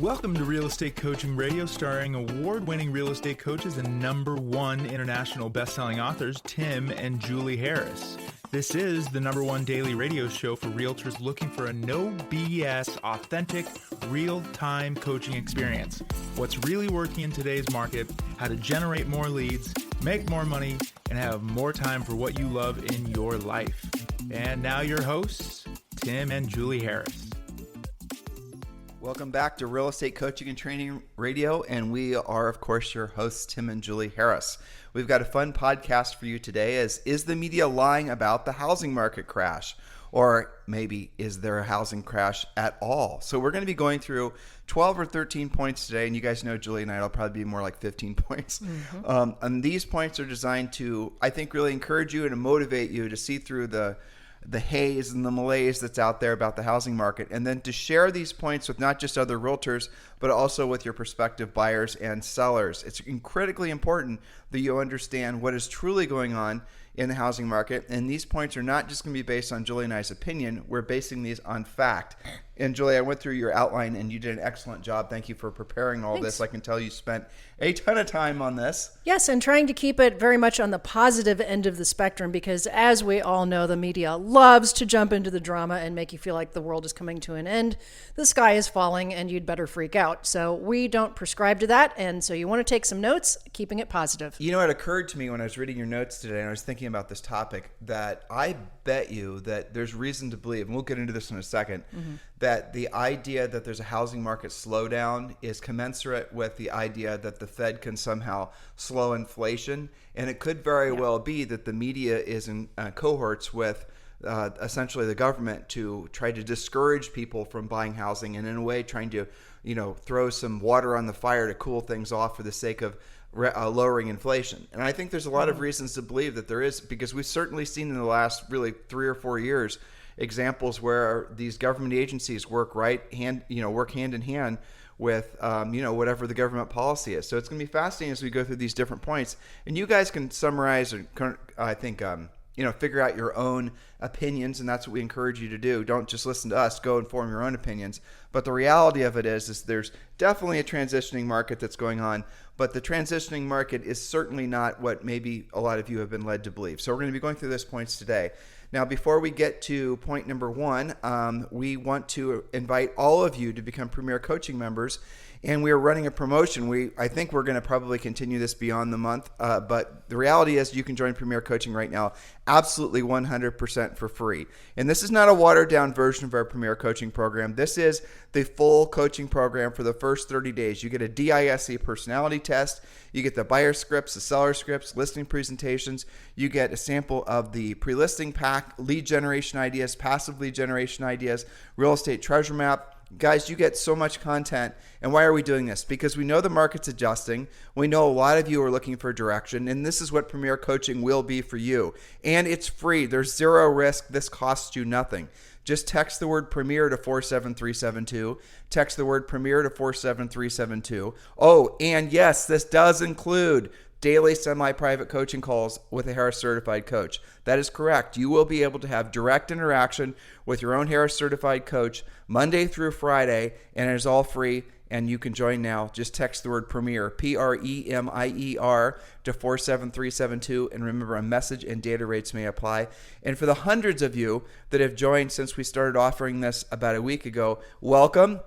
Welcome to Real Estate Coaching Radio, starring award-winning real estate coaches and #1 international best-selling authors, Tim and Julie Harris. This is the #1 daily radio show for realtors looking for a no BS, authentic, real-time coaching experience. What's really working in today's market, how to generate more leads, make more money, and have more time for what you love in your life. And now your hosts, Tim and Julie Harris. Welcome back to Real Estate Coaching and Training Radio, and we are, of course, your hosts, Tim and Julie Harris. We've got a fun podcast for you today. Is the media lying about the housing market crash? Or maybe, is there a housing crash at all? So we're going to be going through 12 or 13 points today, and you guys know Julie and I will probably be more like 15 points. And these points are designed to, I think, really encourage you and to motivate you to see through the haze and the malaise that's out there about the housing market, and then to share these points with not just other realtors, but also with your prospective buyers and sellers. It's critically important that you understand what is truly going on in the housing market, and these points are not just going to be based on Julie and I's opinion. We're basing these on fact. And Julie, I went through your outline and you did an excellent job. Thank you for preparing all this. I can tell you spent a ton of time on this. Yes, and trying to keep it very much on the positive end of the spectrum, because as we all know, the media loves to jump into the drama and make you feel like the world is coming to an end, the sky is falling, and you'd better freak out. So we don't prescribe to that, and so you want to take some notes, keeping it positive. You know, it occurred to me when I was reading your notes today and I was thinking about this topic that I bet you that there's reason to believe, and we'll get into this in a second, that the idea that there's a housing market slowdown is commensurate with the idea that the Fed can somehow slow inflation. And it could very well be that the media is in cohorts with essentially the government to try to discourage people from buying housing, and in a way trying to, throw some water on the fire to cool things off for the sake of lowering inflation. And I think there's a lot of reasons to believe that there is, because we've certainly seen in the last really 3 or 4 years examples where these government agencies work hand in hand with whatever the government policy is. So it's going to be fascinating as we go through these different points, and you guys can summarize and I think figure out your own opinions, and that's what we encourage you to do. Don't just listen to us, go and form your own opinions. But the reality of it is there's definitely a transitioning market that's going on, but the transitioning market is certainly not what maybe a lot of you have been led to believe. So we're going to be going through those points today. Now, before we get to point number 1, we want to invite all of you to become Premier Coaching members, and we are running a promotion. I think we're going to probably continue this beyond the month, but the reality is you can join Premier Coaching right now absolutely 100% for free. And this is not a watered-down version of our Premier Coaching program. This is the full coaching program for the first 30 days. You get a DISC personality test. You get the buyer scripts, the seller scripts, listing presentations. You get a sample of the pre-listing pack, lead generation ideas, passive lead generation ideas, real estate treasure map. Guys, you get so much content. And why are we doing this? Because we know the market's adjusting. We know a lot of you are looking for direction, and this is what Premier Coaching will be for you. And it's free. There's zero risk. This costs you nothing. Just text the word Premier to 47372. Text the word Premier to 47372. Oh, and yes, this does include daily semi-private coaching calls with a Harris certified coach. That is correct. You will be able to have direct interaction with your own Harris certified coach Monday through Friday, and it is all free, and you can join now. Just text the word Premier, Premier, to 47372, and remember, a message and data rates may apply. And for the hundreds of you that have joined since we started offering this about a week ago, welcome.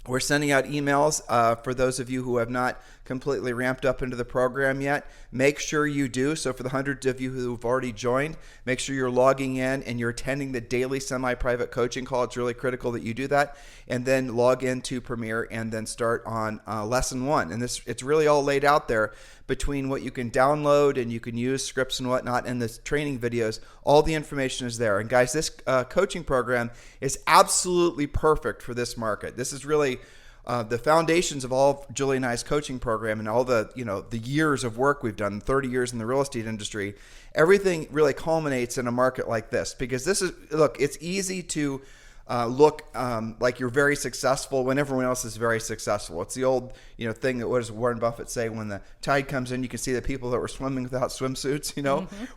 We're sending out emails for those of you who have not completely ramped up into the program yet. Make sure you do. So for the hundreds of you who have already joined, make sure you're logging in and you're attending the daily semi-private coaching call. It's really critical that you do that. And then log into Premier and then start on lesson 1. And it's really all laid out there between what you can download and you can use scripts and whatnot, and the training videos. All the information is there. And guys, this coaching program is absolutely perfect for this market. This is really the foundations of all of Julie and I's coaching program, and all the years of work we've done, 30 years in the real estate industry. Everything really culminates in a market like this, because it's easy to look like you're very successful when everyone else is very successful. It's the old thing that, what does Warren Buffett say? When the tide comes in, you can see the people that were swimming without swimsuits.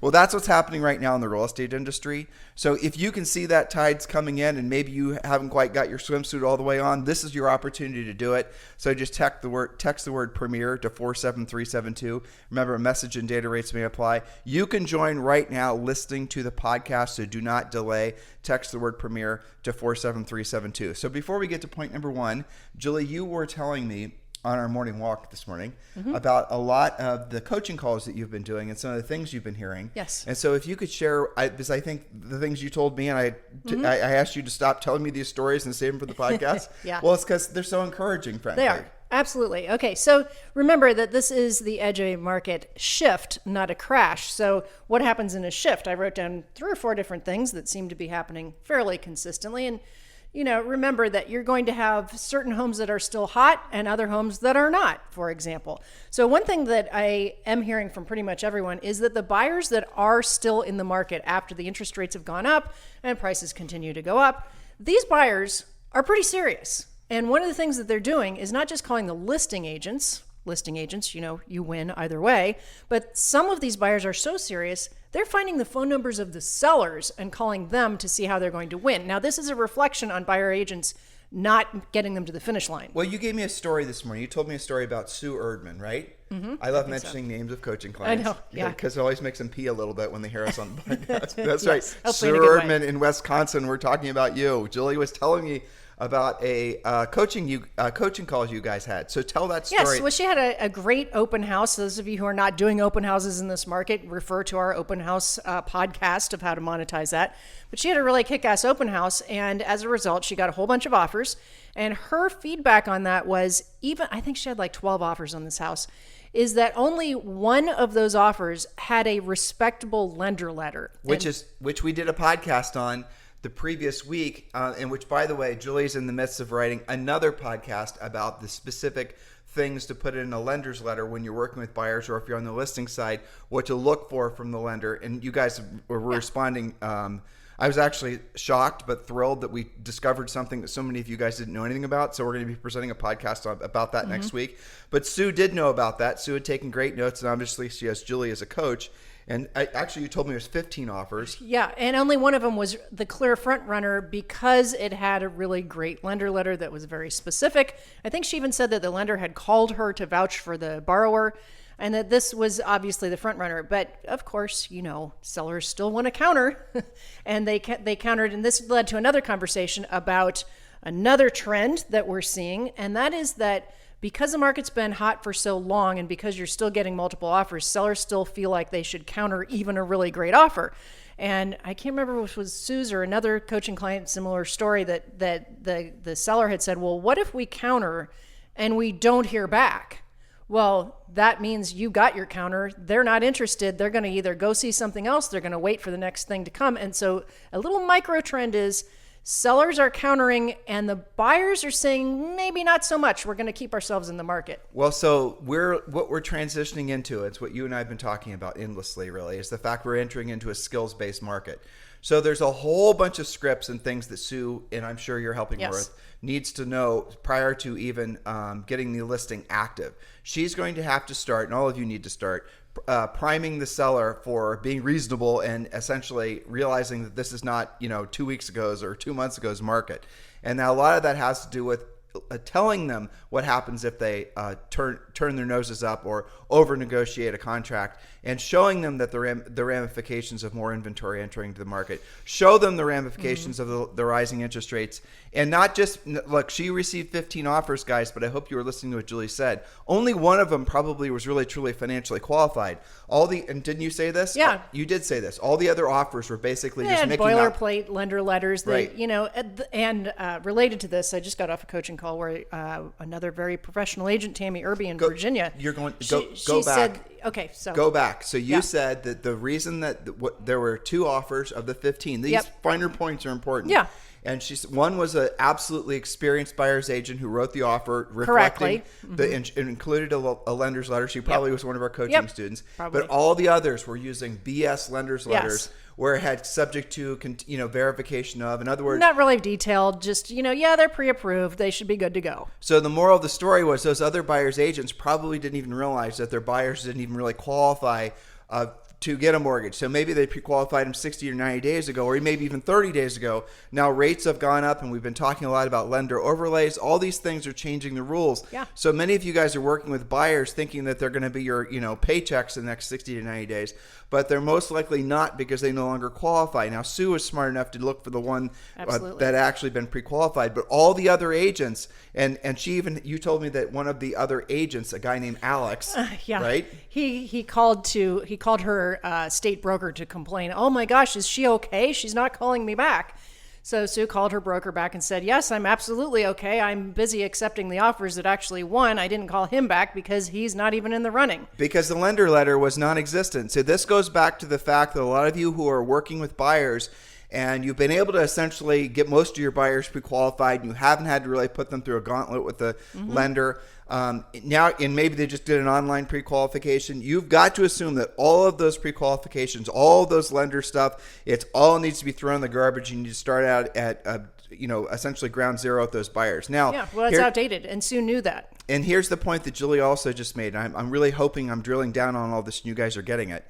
Well, that's what's happening right now in the real estate industry. So if you can see that tide's coming in and maybe you haven't quite got your swimsuit all the way on, this is your opportunity to do it. So just text the word Premier to 47372. Remember, message and data rates may apply. You can join right now listening to the podcast, so do not delay. Text the word Premier to 47372. So before we get to point number one, Julie, you were telling me on our morning walk this morning about a lot of the coaching calls that you've been doing and some of the things you've been hearing. Yes. And so if you could share, because I think the things you told me, and I asked you to stop telling me these stories and save them for the podcast. Yeah. Well, it's because they're so encouraging, frankly. They are. Absolutely. Okay, so remember that this is the edge of a market shift, not a crash. So what happens in a shift? I wrote down 3 or 4 different things that seem to be happening fairly consistently. And remember that you're going to have certain homes that are still hot and other homes that are not, for example. So one thing that I am hearing from pretty much everyone is that the buyers that are still in the market after the interest rates have gone up and prices continue to go up, these buyers are pretty serious. And one of the things that they're doing is not just calling the listing agents, you win either way, but some of these buyers are so serious, they're finding the phone numbers of the sellers and calling them to see how they're going to win. Now, this is a reflection on buyer agents not getting them to the finish line. Well, you gave me a story this morning. You told me a story about Sue Erdman, right? I love mentioning names of coaching clients. I know, yeah. Because it always makes them pee a little bit when they hear us on the podcast. That's Yes, right. hopefully Sue in a good Erdman way. in Wisconsin, we're talking about you. Julie was telling me about a coaching calls you guys had. So tell that story. Yes, well, she had a great open house. Those of you who are not doing open houses in this market, refer to our open house podcast of how to monetize that. But she had a really kick-ass open house, and as a result, she got a whole bunch of offers. And her feedback on that was, I think she had like 12 offers on this house, is that only one of those offers had a respectable lender letter. Which we did a podcast on the previous week, in which, by the way, Julie's in the midst of writing another podcast about the specific things to put in a lender's letter when you're working with buyers, or if you're on the listing side, what to look for from the lender. And you guys were responding. I was actually shocked but thrilled that we discovered something that so many of you guys didn't know anything about. So we're going to be presenting a podcast about that next week. But Sue did know about that. Sue had taken great notes, and obviously she has Julie as a coach. And actually, you told me there's 15 offers. Yeah, and only one of them was the clear front runner because it had a really great lender letter that was very specific. I think she even said that the lender had called her to vouch for the borrower, and that this was obviously the front runner. But of course, sellers still want to counter, and they countered, and this led to another conversation about another trend that we're seeing, and that is that because the market's been hot for so long and because you're still getting multiple offers, sellers still feel like they should counter even a really great offer. And I can't remember if it was Sue's or another coaching client, similar story, that the seller had said, well, what if we counter and we don't hear back? Well, that means you got your counter. They're not interested. They're going to either go see something else. They're going to wait for the next thing to come. And so a little micro trend is sellers are countering and the buyers are saying, maybe not so much. We're going to keep ourselves in the market. Well, so what we're transitioning into, it's what you and I have been talking about endlessly, really, is the fact we're entering into a skills-based market. So there's a whole bunch of scripts and things that Sue, and I'm sure you're helping her with, needs to know prior to even getting the listing active. She's going to have to start, and all of you need to start, priming the seller for being reasonable and essentially realizing that this is not 2 weeks ago's or 2 months ago's market. And now a lot of that has to do with telling them what happens if they turn their noses up or over negotiate a contract, and showing them that the ramifications of more inventory entering the market. Show them the ramifications of the rising interest rates, and not just look. She received 15 offers, guys, but I hope you were listening to what Julie said. Only one of them probably was really truly financially qualified. And didn't you say this? Yeah, you did say this. All the other offers were basically just making boilerplate lender letters. That, right. And related to this, I just got off a coaching call where another very professional agent, Tammy Irby in Virginia. You're going go back. Said, okay, so go back. So you said that the reason that there were 2 offers of the 15. These finer points are important. Yeah. And one was an absolutely experienced buyer's agent who wrote the offer, reflecting and included a lender's letter. She probably was one of our coaching students. Probably. But all the others were using BS lender's letters where it had subject to, verification of. In other words, Not really detailed, just, yeah, they're pre-approved. They should be good to go. so the moral of the story was those other buyers' agents probably didn't even realize that their buyers didn't even really qualify to get a mortgage. So maybe they pre-qualified them 60 or 90 days ago, or maybe even 30 days ago. Now rates have gone up, and we've been talking a lot about lender overlays. All these things are changing the rules. Yeah. So many of you guys are working with buyers thinking that they're going to be your, paychecks in the next 60 to 90 days, but they're most likely not because they no longer qualify. Now, Sue was smart enough to look for the one that actually been pre-qualified, but all the other agents, and you told me that one of the other agents, a guy named Alex, right? He called her state broker to complain. Oh my gosh, is she okay? She's not calling me back. So Sue called her broker back and said, yes, I'm absolutely okay. I'm busy accepting the offers that actually won. I didn't call him back because he's not even in the running. Because the lender letter was non-existent. So this goes back to the fact that a lot of you who are working with buyers and you've been able to essentially get most of your buyers pre-qualified, and you haven't had to really put them through a gauntlet with the lender. Now, and maybe they just did an online pre-qualification. You've got to assume that all of those pre-qualifications, all of those lender stuff, it's all needs to be thrown in the garbage. You need to start out at, essentially ground zero with those buyers. Now, it's outdated, and Sue knew that. And here's the point that Julie also just made. I'm really hoping I'm drilling down on all this and you guys are getting it.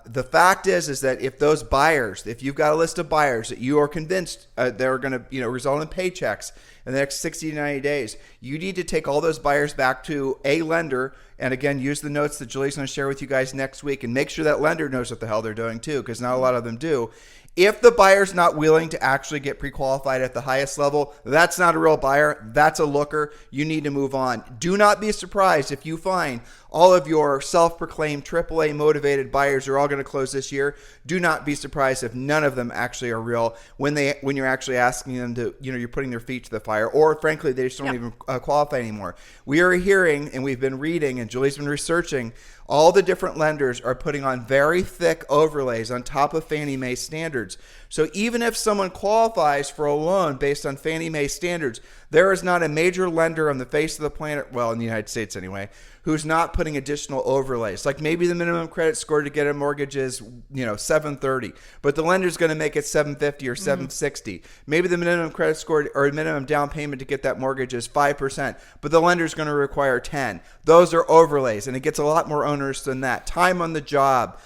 The fact is that if those buyers, if you've got a list of buyers that you are convinced they're going to, result in paychecks in the next 60 to 90 days, you need to take all those buyers back to a lender. And again, use the notes that Julie's going to share with you guys next week, and make sure that lender knows what the hell they're doing too, because not a lot of them do. If the buyer's not willing to actually get pre-qualified at the highest level, that's not a real buyer. That's a looker. You need to move on. Do not be surprised if you find all of your self-proclaimed AAA motivated buyers are all going to close this year. Do not be surprised if none of them actually are real when you're actually asking them to, you're putting their feet to the fire, or frankly, they just don't even qualify anymore. We are hearing, and we've been reading, and Julie's been researching, all the different lenders are putting on very thick overlays on top of Fannie Mae standards. So even if someone qualifies for a loan based on Fannie Mae standards, there is not a major lender on the face of the planet, well, in the United States anyway, who's not putting additional overlays. Like maybe the minimum credit score to get a mortgage is, 730, but the lender's going to make it 750 or 760. Maybe the minimum credit score or minimum down payment to get that mortgage is 5%, but the lender's going to require 10. Those are overlays, and it gets a lot more onerous than that. Time on the job,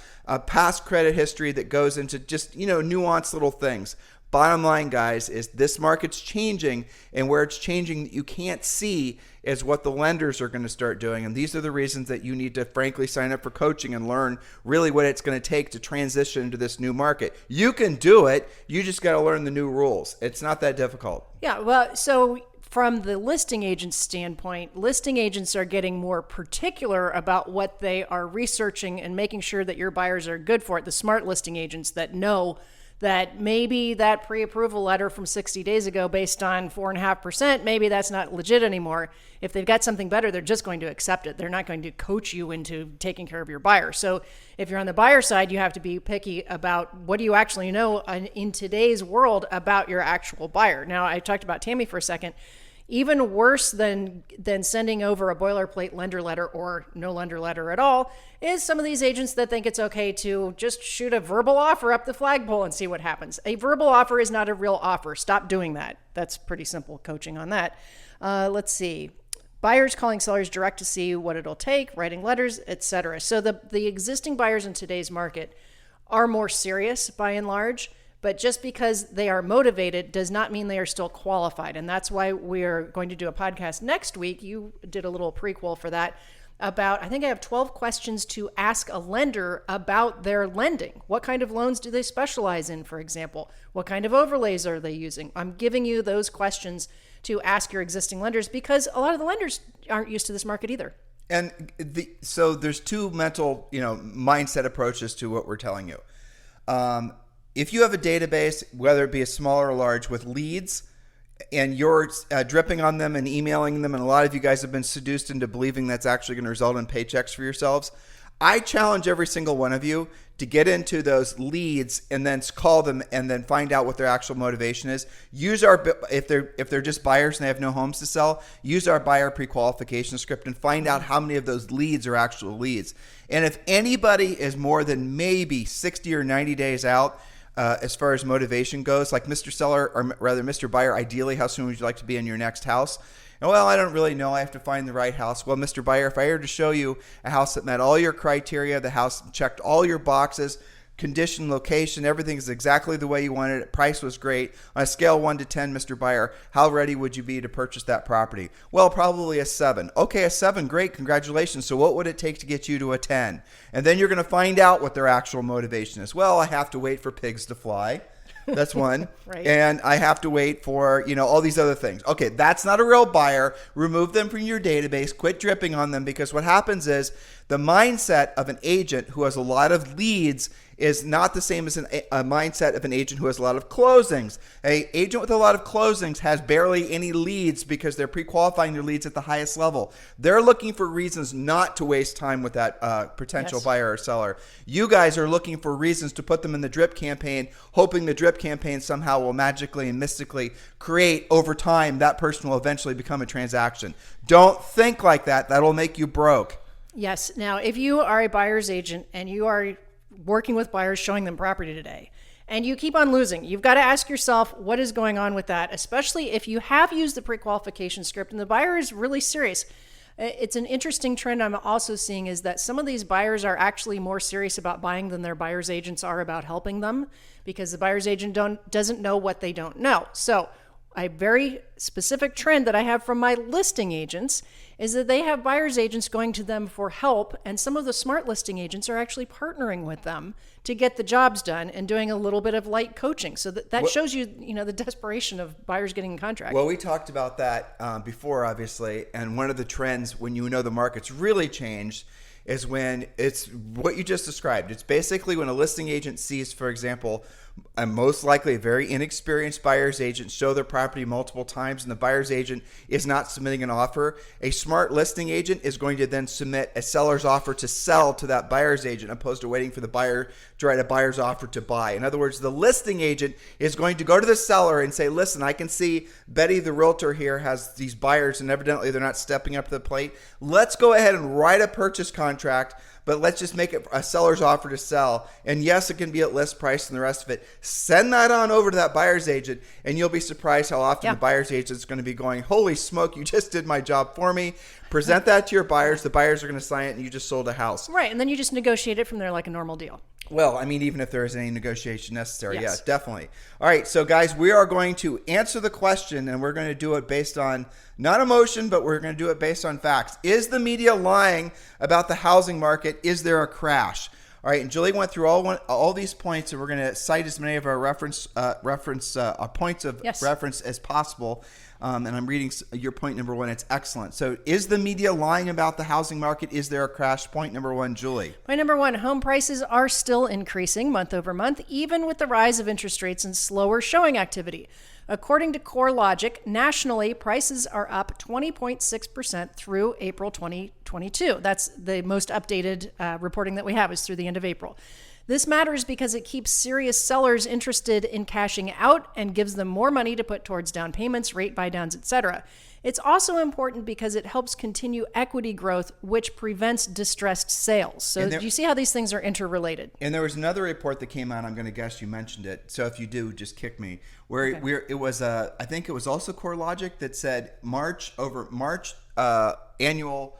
past credit history that goes into just, nuanced little things. Bottom line, guys, is this market's changing, and where it's changing that you can't see is what the lenders are going to start doing. And these are the reasons that you need to frankly sign up for coaching and learn really what it's going to take to transition into this new market. You can do it. You just got to learn the new rules. It's not that difficult. Yeah, well, so from the listing agent's standpoint, listing agents are getting more particular about what they are researching and making sure that your buyers are good for it. The smart listing agents that know that maybe that pre-approval letter from 60 days ago based on 4.5%, maybe that's not legit anymore. If they've got something better, they're just going to accept it. They're not going to coach you into taking care of your buyer. So if you're on the buyer side, you have to be picky about what do you actually know in today's world about your actual buyer. Now, I talked about Tammy for a second. Even worse than sending over a boilerplate lender letter or no lender letter at all is some of these agents that think it's okay to just shoot a verbal offer up the flagpole and see what happens. A verbal offer is not a real offer. Stop doing that. That's pretty simple coaching on that. Let's see. Buyers calling sellers direct to see what it'll take, writing letters, etc. So the existing buyers in today's market are more serious by and large. But just because they are motivated does not mean they are still qualified. And that's why we're going to do a podcast next week. You did a little prequel for that about, I think I have 12 questions to ask a lender about their lending. What kind of loans do they specialize in, for example? What kind of overlays are they using? I'm giving you those questions to ask your existing lenders because a lot of the lenders aren't used to this market either. And so there's two mental, mindset approaches to what we're telling you. If you have a database, whether it be a small or large, with leads, and you're dripping on them and emailing them, and a lot of you guys have been seduced into believing that's actually going to result in paychecks for yourselves, I challenge every single one of you to get into those leads and then call them and then find out what their actual motivation is. Use our, if they're just buyers and they have no homes to sell, use our buyer pre-qualification script and find out how many of those leads are actual leads. And if anybody is more than maybe 60 or 90 days out, as far as motivation goes, like Mr. Seller, or rather Mr. Buyer, ideally, how soon would you like to be in your next house? And, well, I don't really know. I have to find the right house. Well, Mr. Buyer, if I were to show you a house that met all your criteria, the house checked all your boxes, condition, location, everything is exactly the way you wanted it, price was great, on a scale 1 to 10, Mr. Buyer, how ready would you be to purchase that property? Well, probably a 7. Okay, a 7, great, congratulations. So what would it take to get you to a 10? And then you're going to find out what their actual motivation is. Well, I have to wait for pigs to fly. That's one. Right. And I have to wait for, all these other things. Okay, that's not a real buyer. Remove them from your database. Quit dripping on them, because what happens is the mindset of an agent who has a lot of leads is not the same as a mindset of an agent who has a lot of closings. An agent with a lot of closings has barely any leads because they're pre-qualifying their leads at the highest level. They're looking for reasons not to waste time with that potential buyer or seller. You guys are looking for reasons to put them in the drip campaign, hoping the drip campaign somehow will magically and mystically create over time that person will eventually become a transaction. Don't think like that. That'll make you broke. Yes. Now, if you are a buyer's agent and you are working with buyers, showing them property today, and you keep on losing, you've got to ask yourself, what is going on with that? Especially if you have used the pre-qualification script and the buyer is really serious. It's an interesting trend I'm also seeing is that some of these buyers are actually more serious about buying than their buyer's agents are about helping them, because the buyer's agent doesn't know what they don't know. So a very specific trend that I have from my listing agents is that they have buyer's agents going to them for help, and some of the smart listing agents are actually partnering with them to get the jobs done and doing a little bit of light coaching. So that shows you, the desperation of buyers getting in contract. Well, we talked about that before, obviously, and one of the trends when the market's really changed is when it's what you just described. It's basically when a listing agent sees, for example, most likely a very inexperienced buyer's agent show their property multiple times and the buyer's agent is not submitting an offer. A smart listing agent is going to then submit a seller's offer to sell to that buyer's agent, opposed to waiting for the buyer to write a buyer's offer to buy. In other words, the listing agent is going to go to the seller and say, listen, I can see Betty the realtor here has these buyers and evidently they're not stepping up to the plate. Let's go ahead and write a purchase contract, but let's just make it a seller's offer to sell. And yes, it can be at list price and the rest of it. Send that on over to that buyer's agent, and you'll be surprised how often the buyer's agent is going to be going, holy smoke, you just did my job for me. Present that to your buyers. The buyers are going to sign it, and you just sold a house. Right, and then you just negotiate it from there like a normal deal. Well, I mean, even if there is any negotiation necessary, Yes. yeah, definitely. All right, so guys, we are going to answer the question, and we're going to do it based on not emotion, but we're going to do it based on facts. Is the media lying about the housing market? Is there a crash? All right, and Julie went through all these points, and we're going to cite as many of our points of reference as possible. And I'm reading your point number 1. It's excellent. So is the media lying about the housing market? Is there a crash? Point number 1, Julie. Point number 1, home prices are still increasing month over month, even with the rise of interest rates and slower showing activity. According to CoreLogic, nationally, prices are up 20.6% through April 2022. That's the most updated reporting that we have is through the end of April. This matters because it keeps serious sellers interested in cashing out and gives them more money to put towards down payments, rate buydowns, etc. It's also important because it helps continue equity growth, which prevents distressed sales. So do you see how these things are interrelated? And there was another report that came out. I'm going to guess you mentioned it. So if you do, just kick me. It was I think it was also CoreLogic that said March annual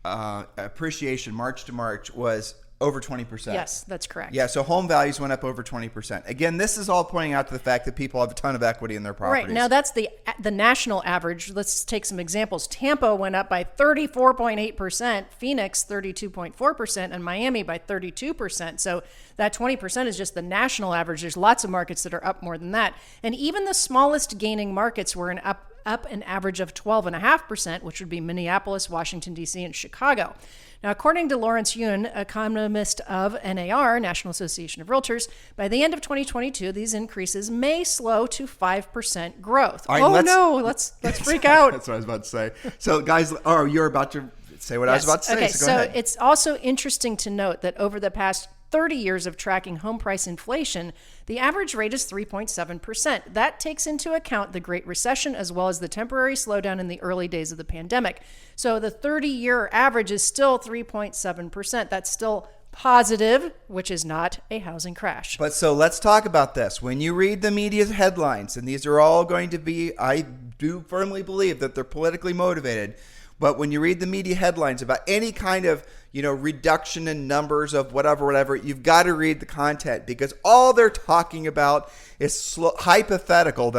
appreciation March to March was over 20%. Yes, that's correct. Yeah, so home values went up over 20%. Again, this is all pointing out to the fact that people have a ton of equity in their properties. Right. Now, that's the national average. Let's take some examples. Tampa went up by 34.8%, Phoenix 32.4%, and Miami by 32%. So that 20% is just the national average. There's lots of markets that are up more than that. And even the smallest gaining markets were up an average of 12.5%, which would be Minneapolis, Washington, D.C., and Chicago. Now, according to Lawrence Yun, economist of NAR, National Association of Realtors, by the end of 2022, these increases may slow to 5% growth. All right, let's freak out. That's what I was about to say. So, guys, you're about to say what I was about to say. Okay, So go ahead. it's also interesting to note that over the past 30 years of tracking home price inflation, the average rate is 3.7%. That takes into account the Great Recession as well as the temporary slowdown in the early days of the pandemic. So the 30-year average is still 3.7%. That's still positive, which is not a housing crash. But so let's talk about this. When you read the media headlines, and these are all going to be, I do firmly believe that they're politically motivated, but when you read the media headlines about any kind of, reduction in numbers of whatever, you've got to read the content, because all they're talking about is hypothetical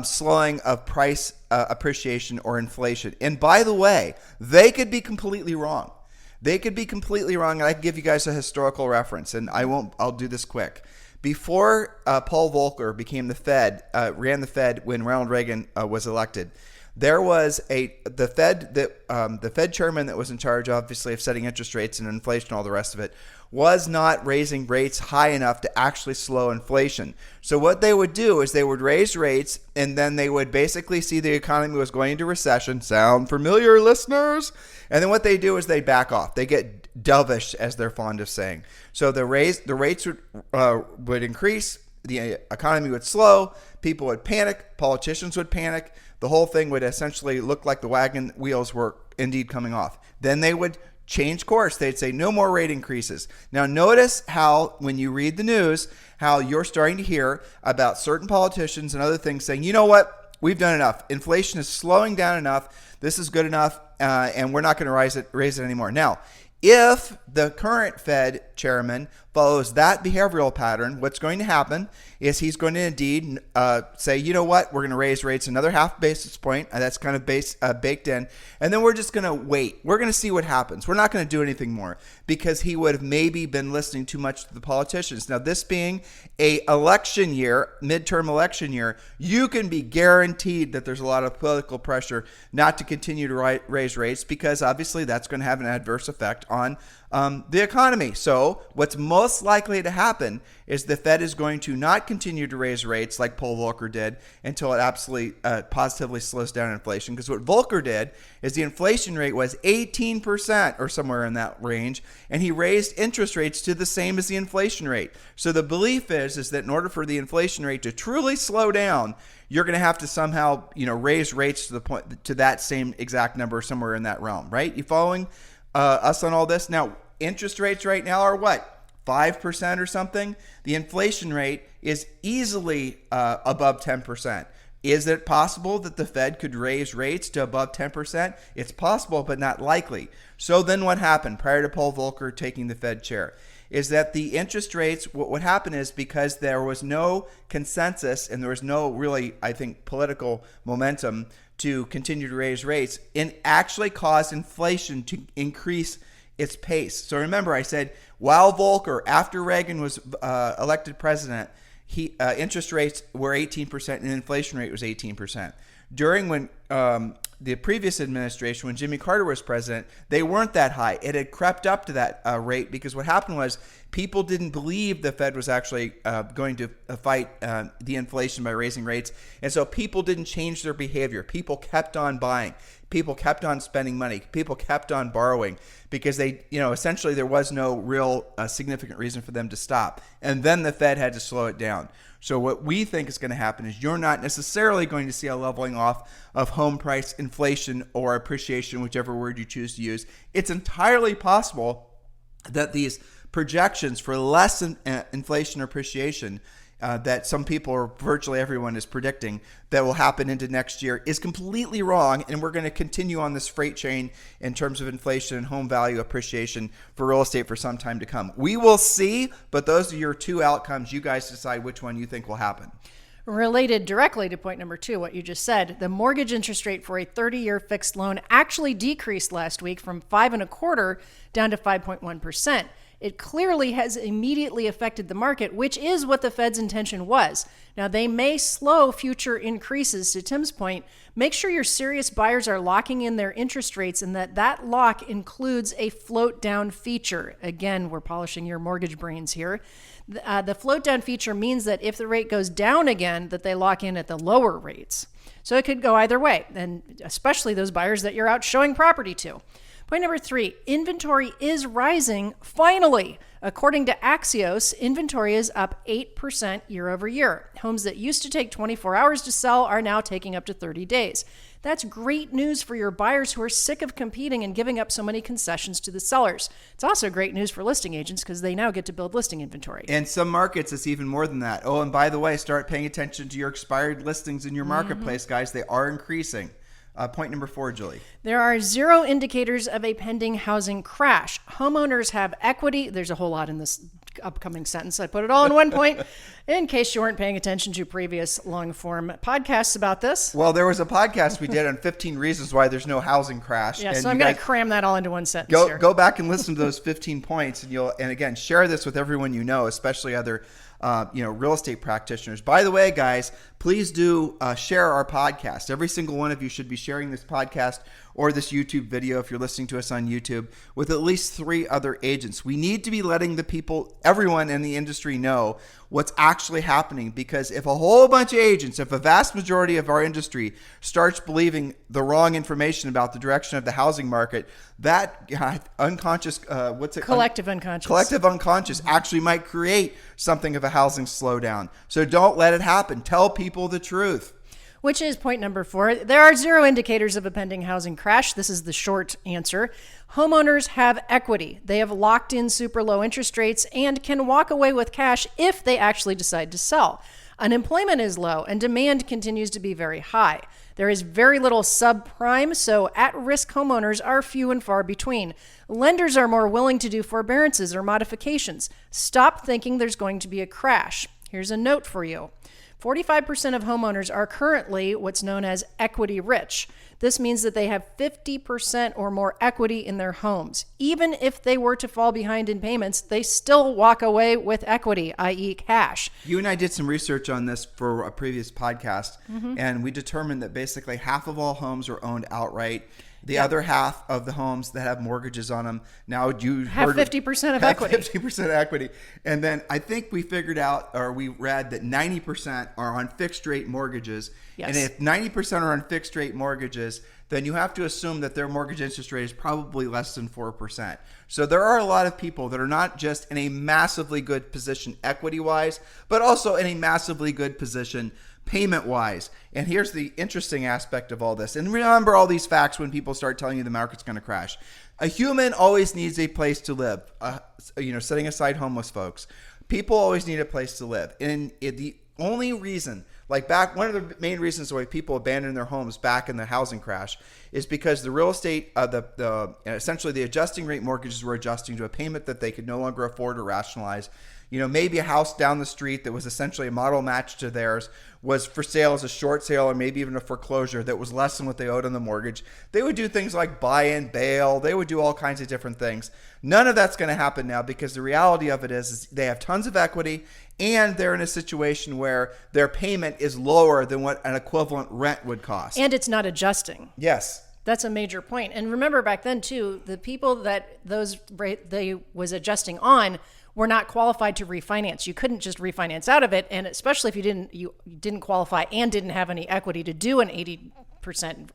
slowing of price appreciation or inflation. And by the way, they could be completely wrong. And I can give you guys a historical reference, and I'll do this quick. Before Paul Volcker became ran the Fed when Ronald Reagan was elected, there was the Fed chairman that was in charge, obviously, of setting interest rates and inflation, all the rest of it, was not raising rates high enough to actually slow inflation. So what they would do is they would raise rates, and then they would basically see the economy was going into recession. Sound familiar, listeners? And then what they do is they back off. They get dovish, as they're fond of saying. So the rates would increase, the economy would slow, people would panic, politicians would panic. The whole thing would essentially look like the wagon wheels were indeed coming off. Then they would change course. They'd say no more rate increases. Now notice how, when you read the news, how you're starting to hear about certain politicians and other things saying, you know what, we've done enough. Inflation is slowing down enough. This is good enough, and we're not going to raise it anymore. Now, if the current Fed chairman follows that behavioral pattern, what's going to happen is he's going to indeed say, you know what, we're going to raise rates another half basis point. That's kind of baked in. And then we're just going to wait. We're going to see what happens. We're not going to do anything more, because he would have maybe been listening too much to the politicians. Now, this being a election year, midterm election year, you can be guaranteed that there's a lot of political pressure not to continue to raise rates, because obviously that's going to have an adverse effect on the economy. So what's most likely to happen is the Fed is going to not continue to raise rates like Paul Volcker did until it absolutely positively slows down inflation. Because what Volcker did is the inflation rate was 18% or somewhere in that range, and he raised interest rates to the same as the inflation rate. So the belief is that in order for the inflation rate to truly slow down, you're going to have to somehow raise rates to that same exact number, somewhere in that realm, right? You following us on all this? Now, interest rates right now are what? 5% or something? The inflation rate is easily above 10%. Is it possible that the Fed could raise rates to above 10%? It's possible, but not likely. So then what happened prior to Paul Volcker taking the Fed chair is that the interest rates, what happened is, because there was no consensus and there was no really, I think, political momentum to continue to raise rates, and actually caused inflation to increase its pace. So remember, I said while Volcker, after Reagan was elected president, interest rates were 18% and inflation rate was 18%. During when the previous administration, when Jimmy Carter was president, they weren't that high. It had crept up to that rate, because what happened was people didn't believe the Fed was actually going to fight the inflation by raising rates. And so people didn't change their behavior. People kept on buying. People kept on spending money. People kept on borrowing, because they, essentially there was no real significant reason for them to stop. And then the Fed had to slow it down. So what we think is going to happen is you're not necessarily going to see a leveling off of home price inflation or appreciation, whichever word you choose to use. It's entirely possible that these projections for less inflation or appreciation that some people, or virtually everyone, is predicting that will happen into next year is completely wrong, and we're going to continue on this freight train in terms of inflation and home value appreciation for real estate for some time to come. We will see, but those are your two outcomes. You guys decide which one you think will happen. Related directly to point number 2, what you just said, the mortgage interest rate for a 30-year fixed loan actually decreased last week from 5.25% down to 5.1%. It clearly has immediately affected the market, which is what the Fed's intention was. Now, they may slow future increases. To Tim's point, make sure your serious buyers are locking in their interest rates and that lock includes a float down feature. Again, we're polishing your mortgage brains here. The float down feature means that if the rate goes down again, that they lock in at the lower rates. So it could go either way, and especially those buyers that you're out showing property to. Point number 3, inventory is rising finally. According to Axios, inventory is up 8% year over year. Homes that used to take 24 hours to sell are now taking up to 30 days. That's great news for your buyers who are sick of competing and giving up so many concessions to the sellers. It's also great news for listing agents because they now get to build listing inventory. In some markets, it's even more than that. Oh, and by the way, start paying attention to your expired listings in your marketplace, guys. They are increasing. Point number 4, Julie. There are 0 indicators of a pending housing crash. Homeowners have equity. There's a whole lot in this upcoming sentence. I put it all in one point in case you weren't paying attention to previous long-form podcasts about this. Well, there was a podcast we did on 15 reasons why there's no housing crash. Yeah, and so I'm going to cram that all into one sentence here. Go back and listen to those 15 points, and again, share this with everyone you know, especially other real estate practitioners. By the way, guys, please do share our podcast. Every single one of you should be sharing this podcast or this YouTube video, if you're listening to us on YouTube, with at least 3 other agents. We need to be letting the people, everyone in the industry, know what's actually happening, because if a whole bunch of agents, if a vast majority of our industry starts believing the wrong information about the direction of the housing market, that unconscious, Collective unconscious actually might create something of a housing slowdown. So don't let it happen. Tell people the truth. Which is point number 4. There are 0 indicators of a pending housing crash. This is the short answer. Homeowners have equity. They have locked in super low interest rates and can walk away with cash if they actually decide to sell. Unemployment is low and demand continues to be very high. There is very little subprime, so at-risk homeowners are few and far between. Lenders are more willing to do forbearances or modifications. Stop thinking there's going to be a crash. Here's a note for you. 45% of homeowners are currently what's known as equity rich. This means that they have 50% or more equity in their homes. Even if they were to fall behind in payments, they still walk away with equity, i.e. cash. You and I did some research on this for a previous podcast, and we determined that basically half of all homes are owned outright. The other half of the homes that have mortgages on them, now you have 50% of equity. 50% equity. And then I think we figured out, or we read that 90% are on fixed rate mortgages. Yes. And if 90% are on fixed rate mortgages, then you have to assume that their mortgage interest rate is probably less than 4%. So there are a lot of people that are not just in a massively good position equity-wise, but also in a massively good position payment-wise. And here's the interesting aspect of all this. And remember all these facts when people start telling you the market's going to crash. A human always needs a place to live. Setting aside homeless folks, people always need a place to live. And the only reason, one of the main reasons why people abandoned their homes back in the housing crash is because the real estate, essentially the adjusting rate mortgages were adjusting to a payment that they could no longer afford or rationalize. Maybe a house down the street that was essentially a model match to theirs was for sale as a short sale or maybe even a foreclosure that was less than what they owed on the mortgage. They would do things like buy and bail. They would do all kinds of different things. None of that's going to happen now because the reality of it is they have tons of equity and they're in a situation where their payment is lower than what an equivalent rent would cost. And it's not adjusting. Yes. That's a major point. And remember back then too, the people that they was adjusting on were not qualified to refinance. You couldn't just refinance out of it, and especially if you didn't qualify and didn't have any equity to do an 80%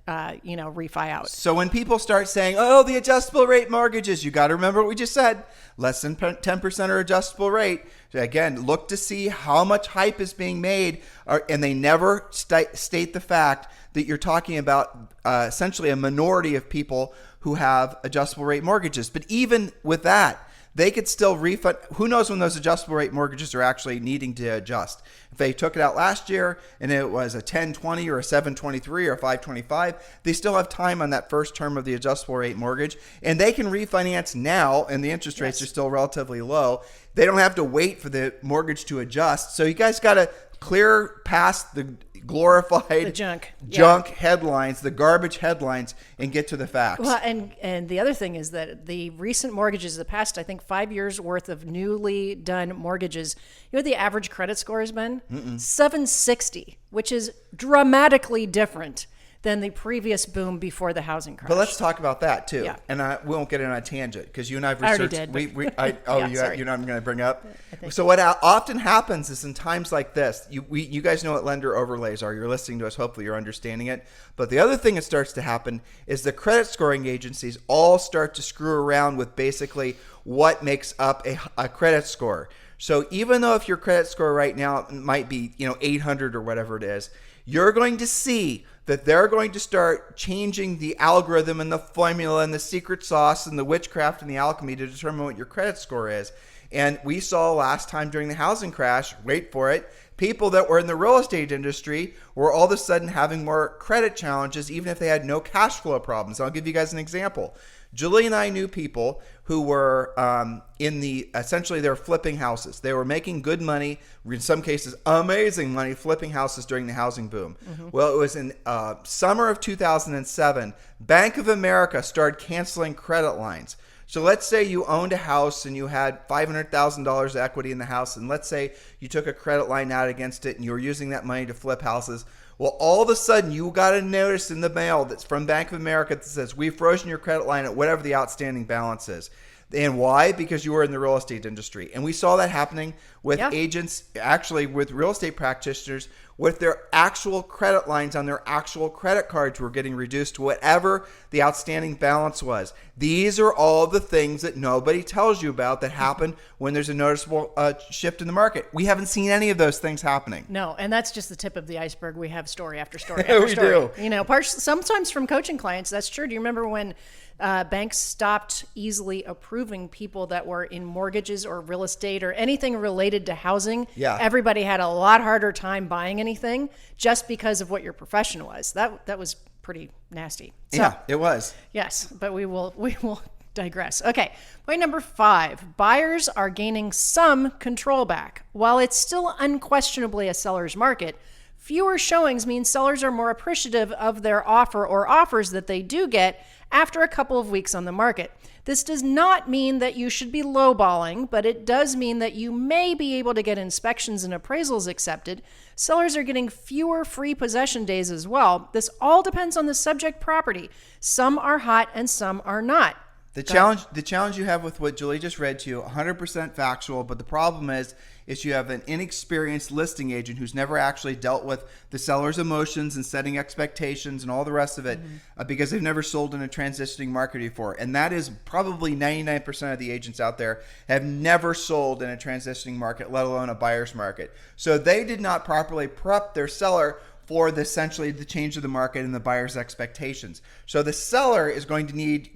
refi out. So when people start saying, "Oh, the adjustable rate mortgages," you got to remember what we just said. Less than 10% are adjustable rate. Again, look to see how much hype is being made, and they never state the fact that you're talking about essentially a minority of people who have adjustable rate mortgages. But even with that, they could still refund. Who knows when those adjustable rate mortgages are actually needing to adjust? If they took it out last year and it was a 1020 or a 723 or a 525, they still have time on that first term of the adjustable rate mortgage, and they can refinance now, and the interest rates are still relatively low. They don't have to wait for the mortgage to adjust. So you guys got to clear past the glorified The junk. headlines, the garbage headlines, and get to the facts. Well, and the other thing is that the recent mortgages, the past, I think, 5 years worth of newly done mortgages, you know what the average credit score has been? 760, which is dramatically different than the previous boom before the housing crash. But let's talk about that too. Yeah. And we won't get in on a tangent because you and I've I already researched. did, You know I'm going to bring up. So what often happens is in times like this, you guys know what lender overlays are. You're listening to us. Hopefully you're understanding it. But the other thing that starts to happen is the credit scoring agencies all start to screw around with basically what makes up a credit score. So even though if your credit score right now might be 800 or whatever it is, you're going to see that they're going to start changing the algorithm and the formula and the secret sauce and the witchcraft and the alchemy to determine what your credit score is. And we saw last time during the housing crash, wait for it, people that were in the real estate industry were all of a sudden having more credit challenges, even if they had no cash flow problems. I'll give you guys an example. Julie and I knew people who were essentially they were flipping houses. They were making good money, in some cases amazing money, flipping houses during the housing boom. Mm-hmm. Well, it was in summer of 2007, Bank of America started canceling credit lines. So let's say you owned a house and you had $500,000 of equity in the house, and let's say you took a credit line out against it and you were using that money to flip houses. Well, all of a sudden, you got a notice in the mail that's from Bank of America that says, we've frozen your credit line at whatever the outstanding balance is. And why? Because you were in the real estate industry. And we saw that happening with agents, actually with real estate practitioners, with their actual credit lines on their actual credit cards were getting reduced to whatever the outstanding balance was. These are all the things that nobody tells you about that happen when there's a noticeable shift in the market. We haven't seen any of those things happening. No, and that's just the tip of the iceberg. We have story after story after story. Do. Sometimes from coaching clients, that's true. Do you remember when banks stopped easily approving people that were in mortgages or real estate or anything related to housing? Yeah. Everybody had a lot harder time buying anything just because of what your profession was. That was pretty nasty. So, yeah, it was. Yes, but we will digress. Okay, point number 5. Buyers are gaining some control back. While it's still unquestionably a seller's market, fewer showings mean sellers are more appreciative of their offer or offers that they do get after a couple of weeks on the market. This does not mean that you should be lowballing, but it does mean that you may be able to get inspections and appraisals accepted. Sellers are getting fewer free possession days as well. This all depends on the subject property. Some are hot and some are not. The challenge you have with what Julie just read to you, 100% factual, but the problem is you have an inexperienced listing agent who's never actually dealt with the seller's emotions and setting expectations and all the rest of it because they've never sold in a transitioning market before. And that is probably 99% of the agents out there have never sold in a transitioning market, let alone a buyer's market. So they did not properly prep their seller for essentially the change of the market and the buyer's expectations. So the seller is going to need,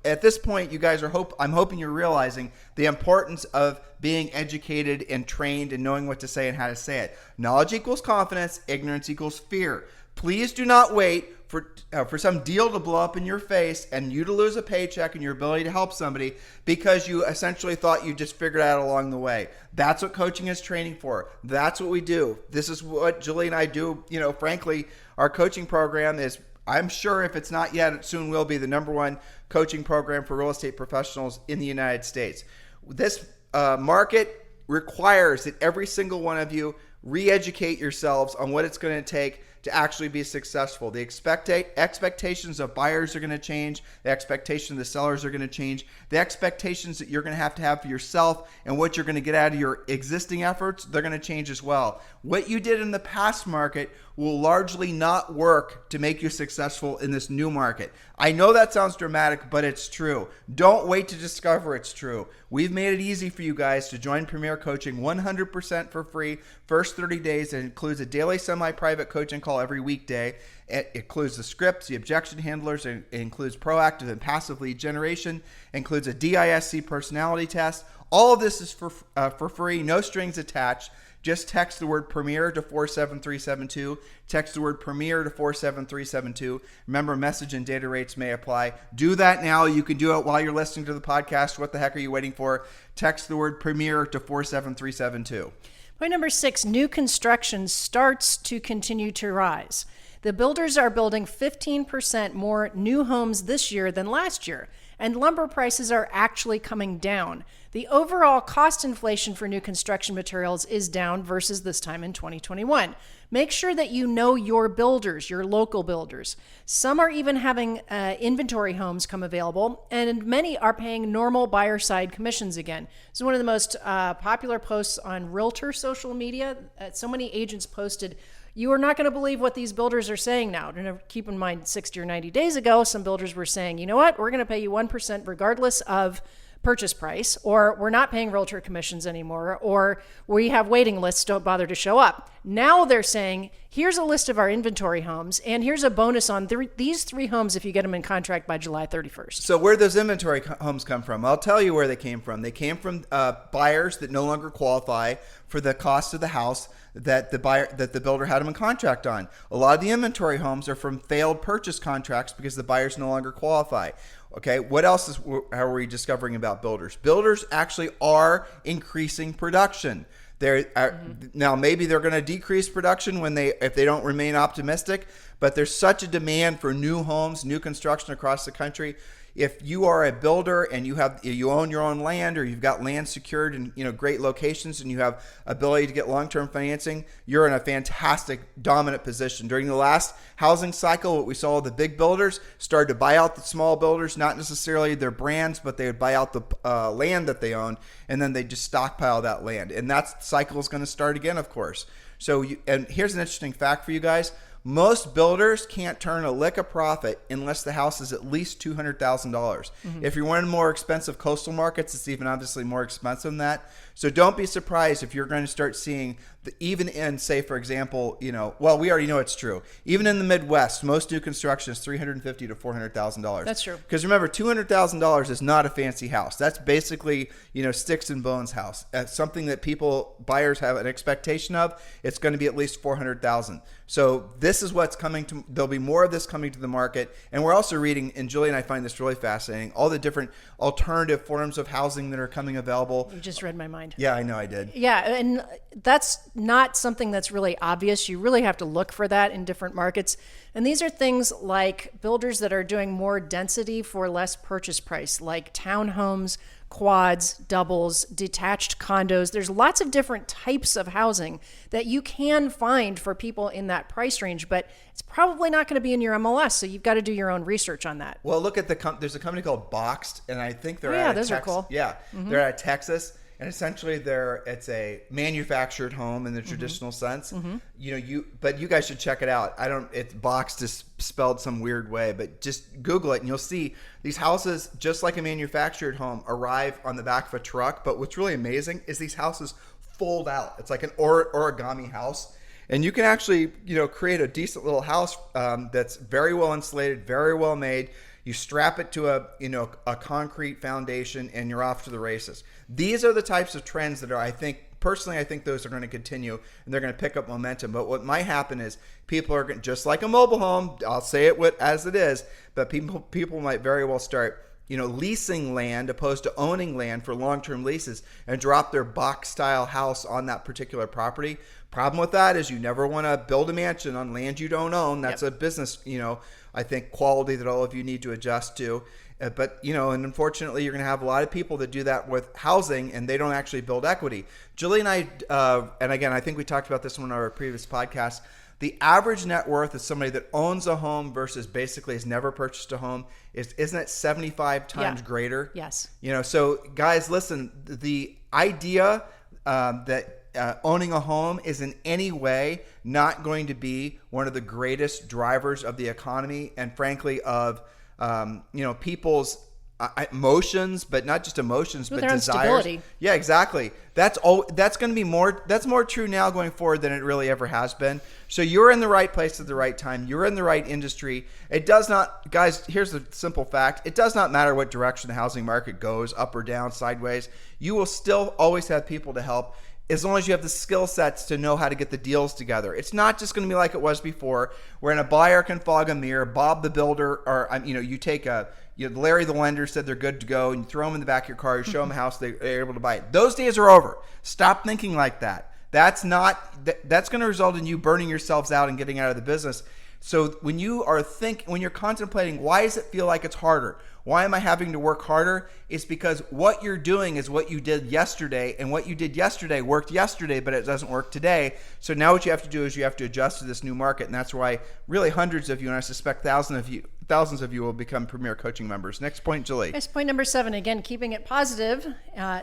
at this point, you guys I'm hoping you're realizing the importance of being educated and trained and knowing what to say and how to say it. Knowledge equals confidence, ignorance equals fear. Please do not wait for some deal to blow up in your face and you to lose a paycheck and your ability to help somebody because you essentially thought you just figured out along the way. That's what coaching is training for. That's what we do. This is what Julie and I do. Frankly, our coaching program is, I'm sure if it's not yet, it soon will be the #1 coaching program for real estate professionals in the United States. This market requires that every single one of you re-educate yourselves on what it's going to take to actually be successful. The expectations of buyers are going to change. The expectations of the sellers are going to change. The expectations that you're going to have for yourself and what you're going to get out of your existing efforts, they're going to change as well. What you did in the past market will largely not work to make you successful in this new market. I know that sounds dramatic, but it's true. Don't wait to discover it's true. We've made it easy for you guys to join Premier Coaching 100% for free. First 30 days, it includes a daily semi-private coaching call every weekday. It includes the scripts, the objection handlers. It includes proactive and passive lead generation. It includes a DISC personality test. All of this is for free, no strings attached. Just text the word Premier to 47372. Text the word Premier to 47372. Remember, message and data rates may apply. Do that now. You can do it while you're listening to the podcast. What the heck are you waiting for? Text the word Premier to 47372. Point number 6, new construction starts to continue to rise. The builders are building 15% more new homes this year than last year, and lumber prices are actually coming down. The overall cost inflation for new construction materials is down versus this time in 2021. Make sure that you know your builders, your local builders. Some are even having inventory homes come available, and many are paying normal buyer side commissions again. This is one of the most popular posts on Realtor social media. So many agents posted, you are not going to believe what these builders are saying now. And keep in mind, 60 or 90 days ago, some builders were saying, you know what, we're going to pay you 1% regardless of purchase price, or we're not paying realtor commissions anymore, or we have waiting lists, don't bother to show up. Now they're saying, here's a list of our inventory homes, and here's a bonus on these 3 homes if you get them in contract by July 31st. So where those inventory homes come from? I'll tell you where they came from. They came from buyers that no longer qualify for the cost of the house that the builder had them in contract on. A lot of the inventory homes are from failed purchase contracts because the buyers no longer qualify. Okay, what else are we discovering about builders? Builders actually are increasing production. Now maybe they're going to decrease production if they don't remain optimistic, but there's such a demand for new homes, new construction across the country. If you are a builder and you own your own land, or you've got land secured in great locations, and you have ability to get long-term financing, you're in a fantastic dominant position. During the last housing cycle, what we saw, the big builders started to buy out the small builders, not necessarily their brands, but they would buy out the land that they own, and then they just stockpile that land. And that cycle is going to start again, of course. So, and here's an interesting fact for you guys. Most builders can't turn a lick of profit unless the house is at least $200,000. Mm-hmm. If you're one of the more expensive coastal markets, it's even obviously more expensive than that. So don't be surprised if you're going to start seeing even in, say, for example, we already know it's true. Even in the Midwest, most new construction is $350,000 to $400,000. That's true. Because remember, $200,000 is not a fancy house. That's basically, sticks and bones house. Something that buyers have an expectation of. It's going to be at least $400,000. So this is what's coming to. There'll be more of this coming to the market, and we're also reading. And Julie and I find this really fascinating. All the different alternative forms of housing that are coming available. You just read my mind. Yeah, I know I did. Yeah, and that's not something that's really obvious. You really have to look for that in different markets. And these are things like builders that are doing more density for less purchase price, like townhomes, quads, doubles, detached condos. There's lots of different types of housing that you can find for people in that price range, but it's probably not going to be in your MLS, so you've got to do your own research on that. Well, look at there's a company called Boxed, and I think they're out of Texas. Those are cool. Yeah, mm-hmm. They're out of Texas. And essentially, it's a manufactured home in the traditional sense. Mm-hmm. But you guys should check it out. It's Boxed is spelled some weird way, but just Google it and you'll see these houses, just like a manufactured home, arrive on the back of a truck. But what's really amazing is these houses fold out. It's like an origami house. And you can actually, create a decent little house that's very well insulated, very well made. You strap it to a concrete foundation, and you're off to the races. These are the types of trends that I think those are going to continue, and they're going to pick up momentum. But what might happen is people are going, just like a mobile home. I'll say it as it is, but people might very well start leasing land opposed to owning land for long-term leases and drop their box-style house on that particular property. Problem with that is you never want to build a mansion on land you don't own. That's a business, I think, quality that all of you need to adjust to. But, and unfortunately, you're going to have a lot of people that do that with housing, and they don't actually build equity. Julie and I, and again, I think we talked about this in one of our previous podcasts, the average net worth of somebody that owns a home versus basically has never purchased a home isn't it 75 times greater? Yes. So guys, listen, the idea that owning a home is in any way not going to be one of the greatest drivers of the economy and frankly of people's emotions, but not just emotions, but desires. Stability. Yeah, exactly. That's going to be more. That's more true now going forward than it really ever has been. So you're in the right place at the right time. You're in the right industry. It does not, guys. Here's the simple fact: it does not matter what direction the housing market goes, up or down, sideways. You will still always have people to help, as long as you have the skill sets to know how to get the deals together. It's not just going to be like it was before, wherein a buyer can fog a mirror, Bob the builder, or you take Larry the lender said they're good to go, and you throw them in the back of your car, you show them a house, they're able to buy it. Those days are over. Stop thinking like that. That's going to result in you burning yourselves out and getting out of the business. So when you're contemplating, why does it feel like it's harder? Why am I having to work harder? It's because what you're doing is what you did yesterday, and what you did yesterday worked yesterday, but it doesn't work today. So now what you have to do is you have to adjust to this new market, and that's why really hundreds of you, and I suspect thousands of you will become Premier Coaching members. Next point, Julie. Next point number 7, again, keeping it positive.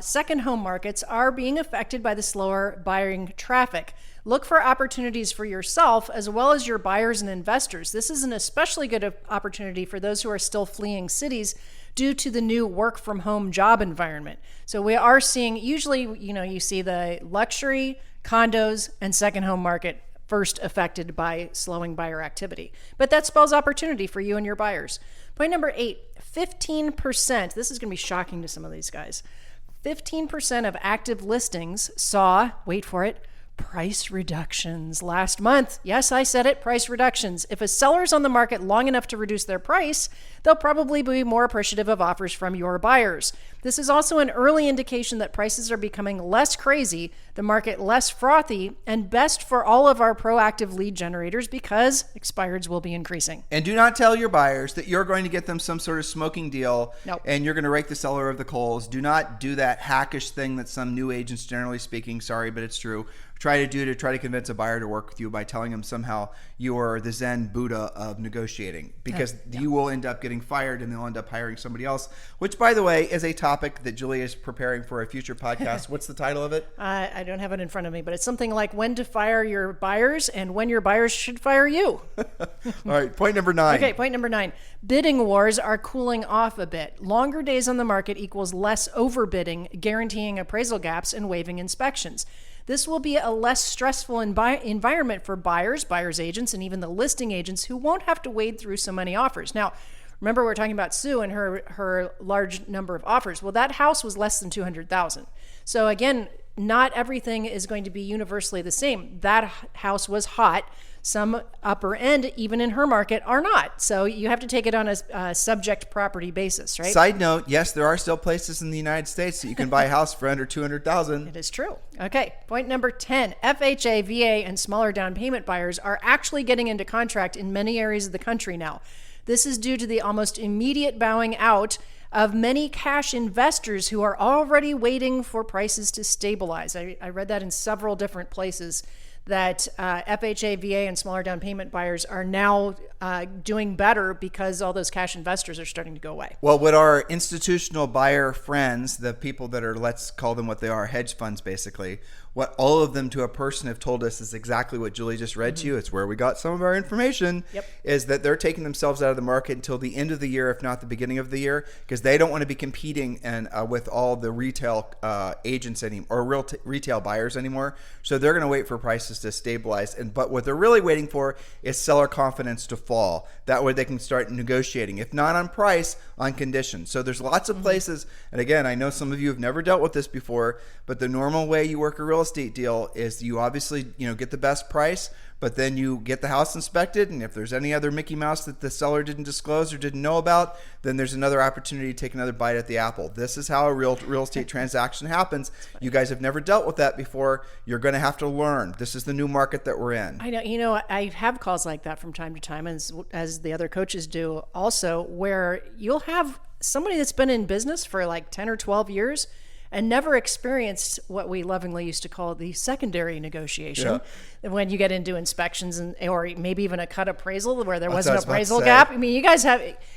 Second home markets are being affected by the slower buying traffic. Look for opportunities for yourself as well as your buyers and investors. This is an especially good opportunity for those who are still fleeing cities due to the new work from home job environment. So we are seeing, usually, you see the luxury, condos, and second home market first affected by slowing buyer activity. But that spells opportunity for you and your buyers. Point number 8, 15%. This is going to be shocking to some of these guys. 15% of active listings saw, wait for it, price reductions last month. Yes, I said it, price reductions. If a seller's on the market long enough to reduce their price, they'll probably be more appreciative of offers from your buyers. This is also an early indication that prices are becoming less crazy, the market less frothy, and best for all of our proactive lead generators because expireds will be increasing. And do not tell your buyers that you're going to get them some sort of smoking deal. Nope. And you're going to rake the seller of the coals. Do not do that hackish thing that some new agents, generally speaking, sorry, but it's true, try to convince a buyer to work with you by telling them somehow you are the Zen Buddha of negotiating, because you will end up getting fired and they'll end up hiring somebody else, which, by the way, is a topic that Julie is preparing for a future podcast. What's the title of it? I don't have it in front of me, but it's something like when to fire your buyers and when your buyers should fire you. All right, point number 9. Okay, point number 9. Bidding wars are cooling off a bit. Longer days on the market equals less overbidding, guaranteeing appraisal gaps and waiving inspections. This will be a less stressful environment for buyers, buyer's agents, and even the listing agents who won't have to wade through so many offers. Now, remember we're talking about Sue and her large number of offers. Well, that house was less than $200,000. So again, not everything is going to be universally the same. That house was hot. Some upper end, even in her market, are not. So you have to take it on a subject property basis, right? Side note, yes, there are still places in the United States that you can buy a house for under $200,000. It is true. Okay, point number 10. FHA, VA, and smaller down payment buyers are actually getting into contract in many areas of the country now. This is due to the almost immediate bowing out of many cash investors who are already waiting for prices to stabilize. I read that in several different places, that FHA, VA, and smaller down payment buyers are now doing better because all those cash investors are starting to go away. Well, what our institutional buyer friends, the people that are, let's call them what they are, hedge funds basically, what all of them to a person have told us is exactly what Julie just read to you. It's where we got some of our information, is that they're taking themselves out of the market until the end of the year, if not the beginning of the year, because they don't want to be competing with all the retail agents or retail buyers anymore. So they're going to wait for prices to stabilize. But what they're really waiting for is seller confidence to fall. That way they can start negotiating, if not on price, on conditions. So there's lots of places, and again, I know some of you have never dealt with this before, but the normal way you work a real estate deal is you obviously get the best price, but then you get the house inspected, and if there's any other Mickey Mouse that the seller didn't disclose or didn't know about, then there's another opportunity to take another bite at the apple. This is how a real estate transaction happens. You guys have never dealt with that before. You're going to have to learn. This is the new market that we're in. I know. I have calls like that from time to time, as the other coaches do also, where you'll have somebody that's been in business for like 10 or 12 years and never experienced what we lovingly used to call the secondary negotiation, when you get into inspections or maybe even a cut appraisal where there was an appraisal gap. I mean, you guys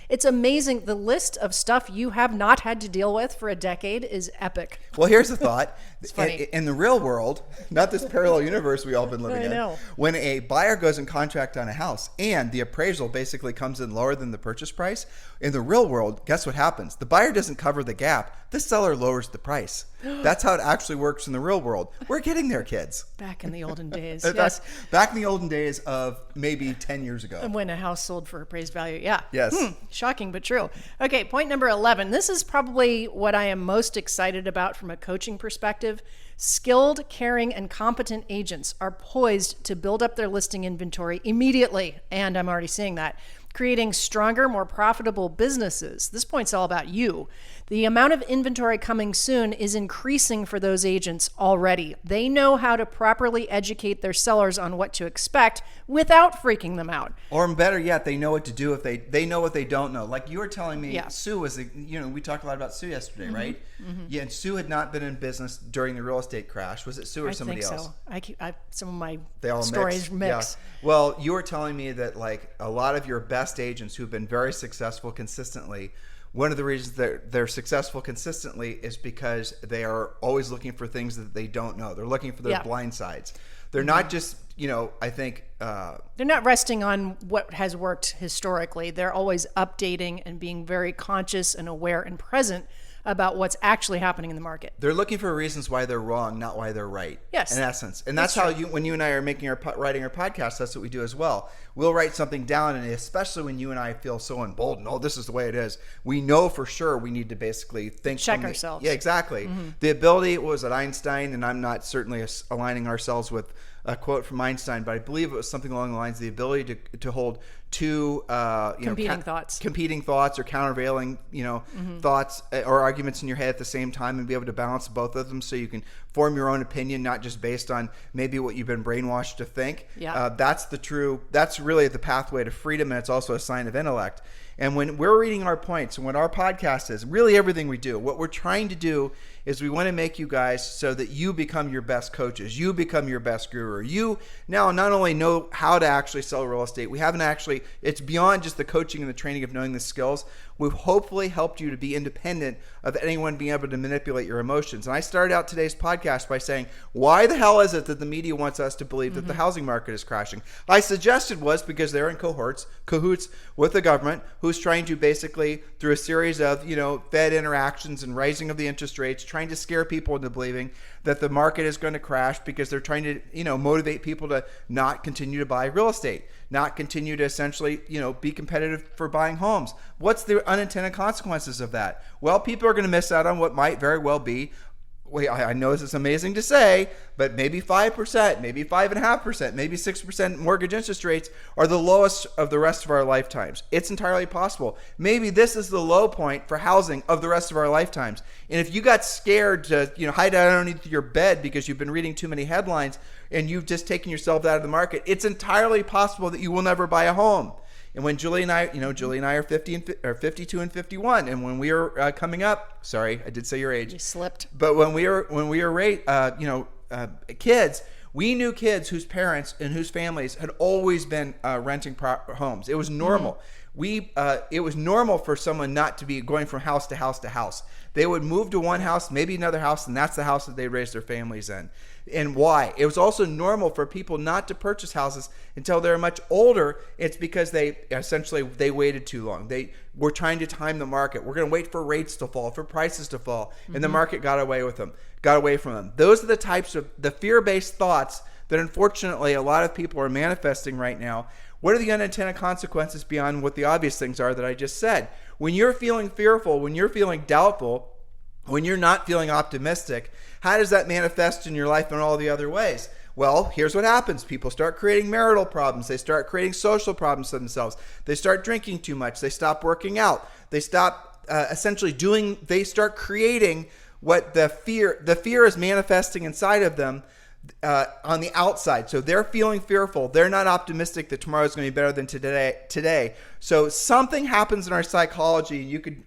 it's amazing. The list of stuff you have not had to deal with for a decade is epic. Well, here's the thought. It's funny. In the real world, not this parallel universe we all been living in, know. when a buyer goes in contract on a house and the appraisal basically comes in lower than the purchase price, in the real world, guess what happens? The buyer doesn't cover the gap. The seller lowers the price. That's how it actually works in the real world. We're getting there, kids. Back in the olden days. Yes. Back in the olden days of maybe 10 years ago. And when a house sold for appraised value. Yeah. Yes. Shocking, but true. Okay, point number 11. This is probably what I am most excited about from a coaching perspective. Skilled, caring, and competent agents are poised to build up their listing inventory immediately. And I'm already seeing that. creating stronger, more profitable businesses. This point's all about you. The amount of inventory coming soon is increasing for those agents already. They know how to properly educate their sellers on what to expect without freaking them out. Or better yet, they know what to do if they know what they don't know. Like you were telling me, Yeah. Sue was, we talked a lot about Sue yesterday, right? Yeah, and Sue had not been in business during the real estate crash. Was it Sue or somebody else? I think so. Some of my They all stories mix. Yeah. Well, you were telling me that like a lot of your best agents who've been very successful consistently, one of the reasons that they're successful consistently is because they are always looking for things that they don't know. They're looking for their blind sides. They're not just, I think... they're not resting on what has worked historically. They're always updating and being very conscious and aware and present about what's actually happening in the market. They're looking for reasons why they're wrong, not why they're right. Yes. In essence. And that's how when you and I are writing our podcast, that's what we do as well. We'll write something down, and especially when you and I feel so emboldened, this is the way it is. We know for sure we need to basically think. Check ourselves. Yeah, exactly. The ability was at Einstein, and I'm not certainly aligning ourselves with a quote from Einstein, but I believe it was something along the lines of the ability to hold two competing thoughts or countervailing thoughts or arguments in your head at the same time, and be able to balance both of them so you can form your own opinion, not just based on maybe what you've been brainwashed to think. That's really the pathway to freedom, and it's also a sign of intellect. And when we're reading our points and what our podcast is, really everything we do, what we're trying to do is we want to make you guys so that you become your best coaches. You become your best guru. You now not only know how to actually sell real estate, it's beyond just the coaching and the training of knowing the skills. We've hopefully helped you to be independent of anyone being able to manipulate your emotions. And I started out today's podcast by saying, why the hell is it that the media wants us to believe that the housing market is crashing? I suggested was because they're in cahoots with the government, who's trying to basically, through a series of, Fed interactions and raising of the interest rates, trying to scare people into believing that the market is going to crash because they're trying to, motivate people to not continue to buy real estate, not continue to essentially, be competitive for buying homes. What's the unintended consequences of that? Well, people are going to miss out on what might very well be, I know this is amazing to say, but maybe 5%, maybe 5.5%, maybe 6% mortgage interest rates are the lowest of the rest of our lifetimes. It's entirely possible. Maybe this is the low point for housing of the rest of our lifetimes. And if you got scared to, hide out underneath your bed because you've been reading too many headlines and you've just taken yourself out of the market, it's entirely possible that you will never buy a home. And when Julie and I are 52 and 51, and when we were coming up, sorry, I did say your age. You slipped. But when we were kids, we knew kids whose parents and whose families had always been renting homes. It was normal. It was normal for someone not to be going from house to house to house. They would move to one house, maybe another house, and that's the house that they raised their families in. And why? It was also normal for people not to purchase houses until they were much older. It's because they waited too long. They were trying to time the market. We're going to wait for rates to fall, for prices to fall, and the market got away from them. Those are the types of the fear-based thoughts that unfortunately a lot of people are manifesting right now. What are the unintended consequences beyond what the obvious things are that I just said? When you're feeling fearful, when you're feeling doubtful, when you're not feeling optimistic, how does that manifest in your life in all the other ways? Well, here's what happens. People start creating marital problems. They start creating social problems for themselves. They start drinking too much. They stop working out. They stop they start creating what the fear is manifesting inside of them on the outside. So they're feeling fearful. They're not optimistic that tomorrow is going to be better than today. So something happens in our psychology. You could,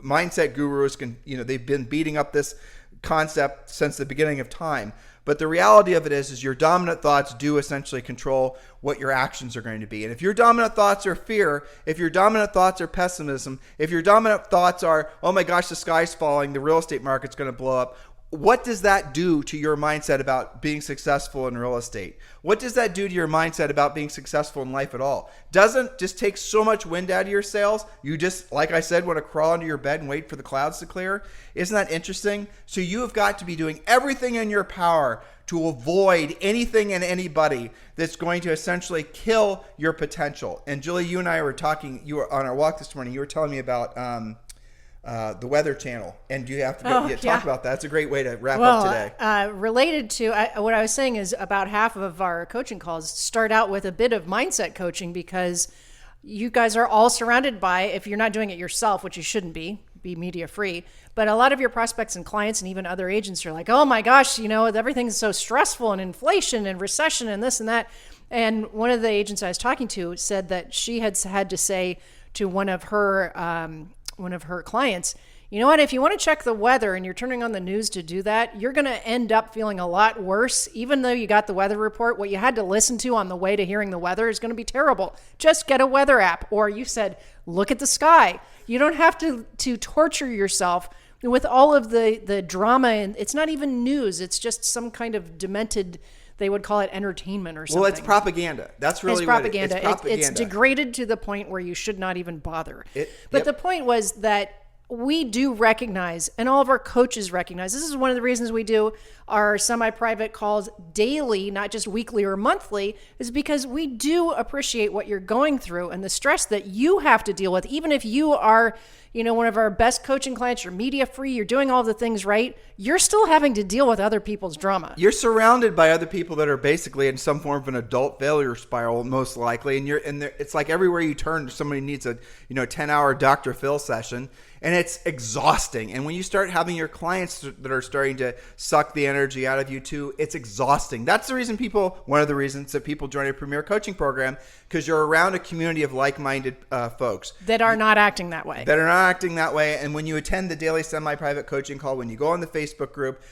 mindset gurus can, they've been beating up this concept since the beginning of time. But the reality of it is your dominant thoughts do essentially control what your actions are going to be. And if your dominant thoughts are fear, if your dominant thoughts are pessimism, if your dominant thoughts are, oh my gosh, the sky's falling, the real estate market's going to blow up, what does that do to your mindset about being successful in real estate? What does that do to your mindset about being successful in life at all? Doesn't just take so much wind out of your sails? You just, like I said, want to crawl into your bed and wait for the clouds to clear? Isn't that interesting? So you have got to be doing everything in your power to avoid anything and anybody that's going to essentially kill your potential. And Julie, you and I were talking, you were on our walk this morning, you were telling me about the Weather Channel, and do you have to talk about that? It's a great way to wrap up today. Related to what I was saying is about half of our coaching calls start out with a bit of mindset coaching because you guys are all surrounded by, if you're not doing it yourself, which you shouldn't be media free, but a lot of your prospects and clients and even other agents are like, oh my gosh, everything's so stressful, and inflation and recession and this and that. And one of the agents I was talking to said that she had to say to one of her clients, you know what, if you want to check the weather and you're turning on the news to do that, you're going to end up feeling a lot worse. Even though you got the weather report, what you had to listen to on the way to hearing the weather is going to be terrible. Just get a weather app. Or you said, look at the sky. You don't have to torture yourself with all of the drama. And it's not even news. It's just some kind of demented, they would call it entertainment or something. Well, it's propaganda. That's really it's propaganda. It's propaganda. It's degraded to the point where you should not even bother. But the point was that we do recognize, and all of our coaches recognize, this is one of the reasons we do our semi-private calls daily, not just weekly or monthly, is because we do appreciate what you're going through and the stress that you have to deal with. Even if you are, one of our best coaching clients, you're media free, you're doing all the things right, you're still having to deal with other people's drama. You're surrounded by other people that are basically in some form of an adult failure spiral, most likely. And it's like everywhere you turn, somebody needs a 10-hour Dr. Phil session. And it's exhausting. And when you start having your clients that are starting to suck the energy out of you too, it's exhausting. That's the reason one of the reasons that people join a premier coaching program, because you're around a community of like-minded folks. That are not acting that way. And when you attend the daily semi-private coaching call, when you go on the Facebook group,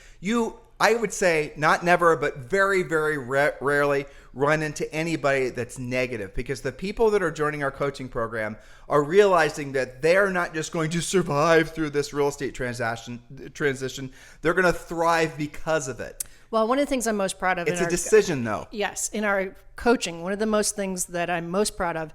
I would say not never, but very, very rarely run into anybody that's negative, because the people that are joining our coaching program are realizing that they're not just going to survive through this real estate transition. They're going to thrive because of it. Well, one of the things I'm most proud of. It's a decision, though. Yes. In our coaching, one of the most things that I'm most proud of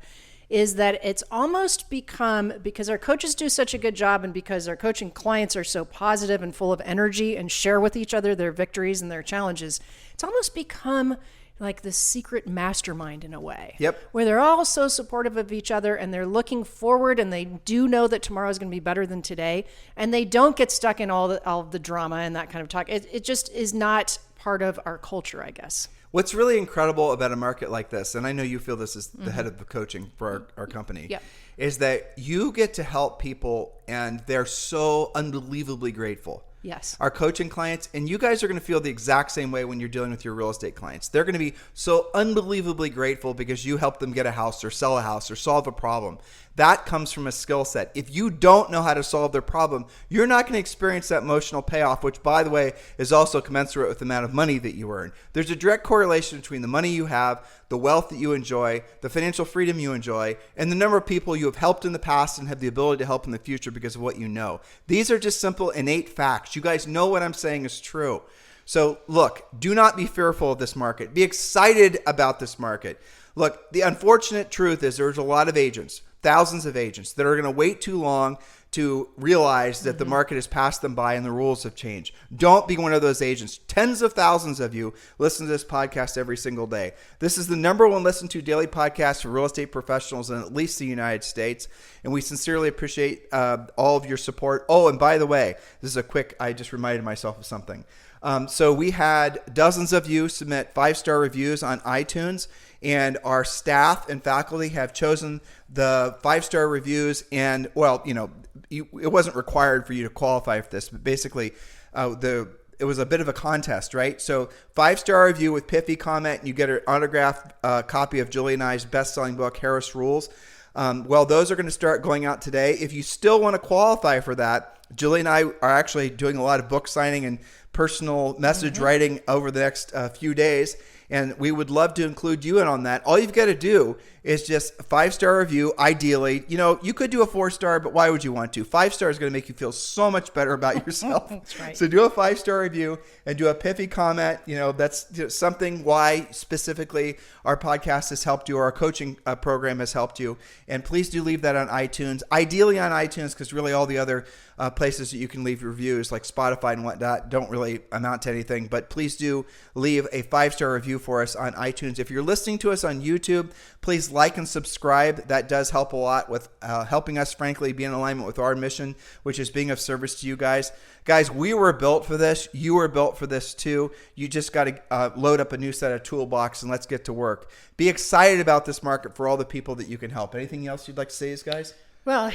is that it's almost become, because our coaches do such a good job and because our coaching clients are so positive and full of energy and share with each other their victories and their challenges, it's almost become like this secret mastermind in a way. Yep. Where they're all so supportive of each other and they're looking forward and they do know that tomorrow is going to be better than today, and they don't get stuck in all the drama and that kind of talk. It just is not part of our culture, I guess. What's really incredible about a market like this, and I know you feel this as the head of the coaching for our company, is that you get to help people and they're so unbelievably grateful. Yes. Our coaching clients, and you guys are going to feel the exact same way when you're dealing with your real estate clients. They're going to be so unbelievably grateful because you helped them get a house or sell a house or solve a problem. That comes from a skill set. If you don't know how to solve their problem, you're not going to experience that emotional payoff, which, by the way, is also commensurate with the amount of money that you earn. There's a direct correlation between the money you have, the wealth that you enjoy, the financial freedom you enjoy, and the number of people you have helped in the past and have the ability to help in the future because of what you know. These are just simple, innate facts. You guys know what I'm saying is true. So look, do not be fearful of this market. Be excited about this market. Look, the unfortunate truth is there's a lot of agents, thousands of agents, that are going to wait too long to realize that the market has passed them by and the rules have changed. Don't be one of those agents. Tens of thousands of you listen to this podcast every single day. This is the number one listened to daily podcast for real estate professionals in at least the United States. And we sincerely appreciate all of your support. Oh, and by the way, this is I just reminded myself of something. So we had dozens of you submit 5-star reviews on iTunes, and our staff and faculty have chosen the 5-star reviews. And it wasn't required for you to qualify for this, but basically it was a bit of a contest, right? So 5-star review with pithy comment, and you get an autographed copy of Julie and I's best-selling book, Harris Rules. Those are going to start going out today. If you still want to qualify for that, Julie and I are actually doing a lot of book signing and personal message writing over the next few days, and we would love to include you in on that. All you've got to do is just a 5-star review. Ideally, you could do a 4-star, but why would you want to? 5-star is going to make you feel so much better about yourself. That's right. So do a 5-star review and do a pithy comment. That's something why specifically our podcast has helped you, or our coaching program has helped you. And please do leave that on iTunes. Ideally on iTunes, because really all the other places that you can leave reviews like Spotify and whatnot don't really amount to anything. But please do leave a 5-star review for us on iTunes. If you're listening to us on YouTube, please like and subscribe. That does help a lot with helping us, frankly, be in alignment with our mission, which is being of service to you guys. Guys, we were built for this. You were built for this too. You just got to load up a new set of toolbox and let's get to work. Be excited about this market for all the people that you can help. Anything else you'd like to say, guys? Well,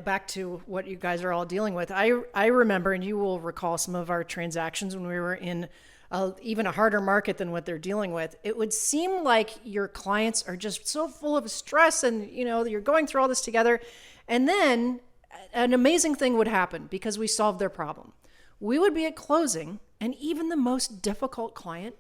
back to what you guys are all dealing with. I remember, and you will recall some of our transactions when we were in even a harder market than what they're dealing with. It would seem like your clients are just so full of stress and, you're going through all this together. And then an amazing thing would happen because we solved their problem. We would be at closing, and even the most difficult client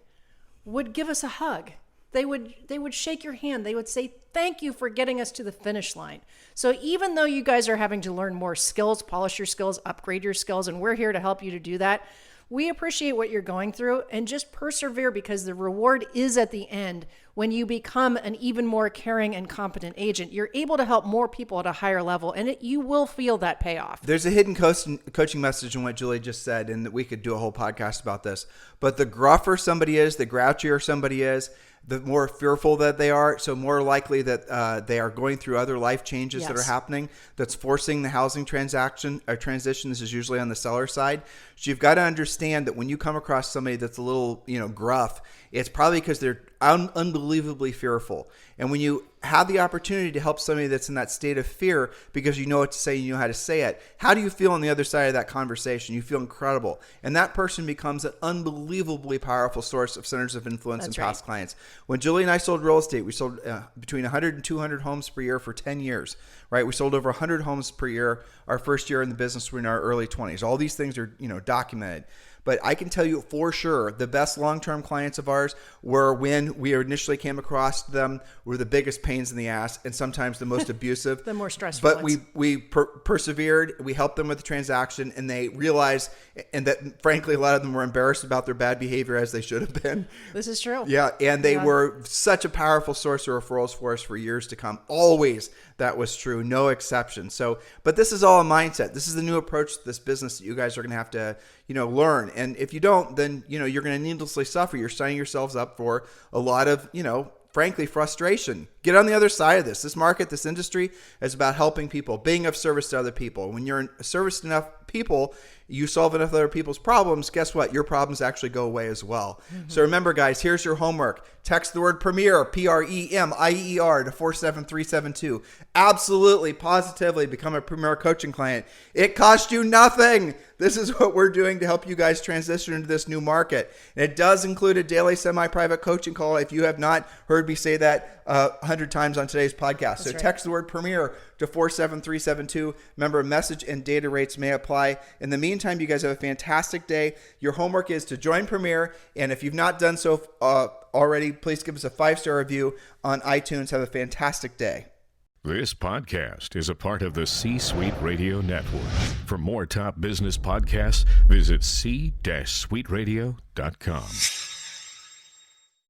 would give us a hug. They would shake your hand. They would say, thank you for getting us to the finish line. So even though you guys are having to learn more skills, polish your skills, upgrade your skills, and we're here to help you to do that, we appreciate what you're going through, and just persevere, because the reward is at the end. When you become an even more caring and competent agent, you're able to help more people at a higher level, and you will feel that payoff. There's a hidden coaching message in what Julie just said, and that we could do a whole podcast about this. But the gruffer somebody is, the grouchier somebody is, the more fearful that they are, so more likely that they are going through other life changes that are happening that's forcing the housing transition. This is usually on the seller side. So you've got to understand that when you come across somebody that's a little, gruff, it's probably because they're unbelievably fearful. And when you have the opportunity to help somebody that's in that state of fear because you know what to say, you know how to say it, how do you feel on the other side of that conversation? You feel incredible. And that person becomes an unbelievably powerful source of centers of influence and past clients. When Julie and I sold real estate, we sold between 100 and 200 homes per year for 10 years, right? We sold over 100 homes per year. Our first year in the business, we're in our early 20s. All these things are, documented. But I can tell you for sure, the best long-term clients of ours were when we initially came across them, were the biggest pains in the ass and sometimes the most abusive. The more stressful But ones. we persevered. We helped them with the transaction, and they realized, and that frankly, a lot of them were embarrassed about their bad behavior, as they should have been. This is true. Yeah, and they were such a powerful source of referrals for us for years to come. Always that was true, no exception. So, but this is all a mindset. This is the new approach to this business that you guys are going to have to, learn. And if you don't, then, you're going to needlessly suffer. You're signing yourselves up for a lot of, frankly, frustration. Get on the other side of this. This market, this industry is about helping people, being of service to other people. When you're of service to enough people, you solve enough other people's problems, guess what? Your problems actually go away as well. Mm-hmm. So remember, guys, here's your homework. Text the word Premier, Premier, to 47372. Absolutely, positively become a Premier coaching client. It costs you nothing. This is what we're doing to help you guys transition into this new market. And it does include a daily semi-private coaching call if you have not heard me say that 100 times on today's podcast. So text the word Premier to 47372. Remember, message and data rates may apply. In the meantime, you guys have a fantastic day. Your homework is to join Premier. And if you've not done so already, please give us a 5-star review on iTunes. Have a fantastic day. This podcast is a part of the C-Suite Radio Network. For more top business podcasts, visit c-suiteradio.com.